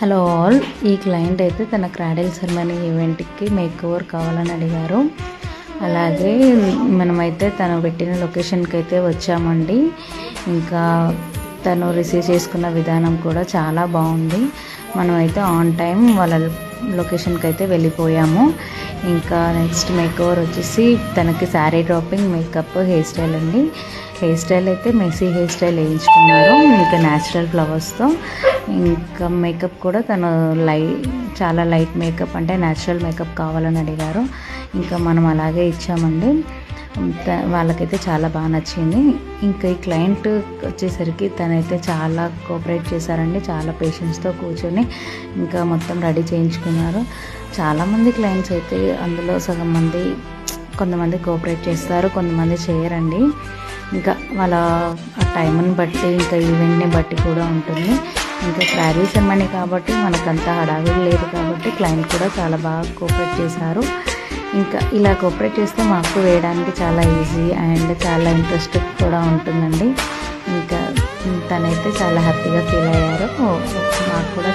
Hello all, ఈ client అయితే తన క్రాడిల్ సెరమనీ ఈవెంట్కి మేక్ ఓవర్ కావాలని అడిగారు. అలాగే మనమైతే తను పెట్టిన లొకేషన్కి అయితే వచ్చామండి. ఇంకా తను రిసీవ్ చేసుకున్న విధానం కూడా చాలా బాగుంది. మనమైతే ఆన్ టైం వాళ్ళ లొకేషన్కి అయితే వెళ్ళిపోయాము. ఇంకా నెక్స్ట్ మేక్ ఓవర్ వచ్చేసి తనకి sari dropping, makeup, hair style అండి. హెయిర్ స్టైల్ అయితే మెస్సీ హెయిర్ స్టైల్ వేయించుకున్నారు, ఇంకా న్యాచురల్ ఫ్లవర్స్తో. ఇంకా మేకప్ కూడా తను చాలా లైట్ మేకప్, అంటే న్యాచురల్ మేకప్ కావాలని అడిగారు. ఇంకా మనం అలాగే ఇచ్చామండి. వాళ్ళకైతే చాలా బాగా నచ్చింది. ఇంకా ఈ క్లయింట్ వచ్చేసరికి తనైతే చాలా కోఆపరేట్ చేశారండి. చాలా పేషెన్స్తో కూర్చొని ఇంకా మొత్తం రెడీ చేయించుకున్నారు. చాలామంది క్లయింట్స్ అయితే అందులో సగం మంది, కొంతమంది కోఆపరేట్ చేస్తారు, కొంతమంది చేయరండి. ఇంకా వాళ్ళ టైంని బట్టి, ఇంకా ఈవెంట్ని బట్టి కూడా ఉంటుంది. ఇంకా క్రాడిల్ సెరమనీ కాబట్టి మనకంతా హడావిడి లేదు కాబట్టి క్లయింట్ కూడా చాలా బాగా కోఆపరేట్ చేశారు. ఇంకా ఇలా కోఆపరేట్ చేస్తే మాకు వేయడానికి చాలా ఈజీ అండ్ చాలా ఇంట్రెస్ట్ కూడా ఉంటుందండి. ఇంకా తనైతే చాలా హ్యాపీగా ఫీల్ అయ్యారు. మాకు కూడా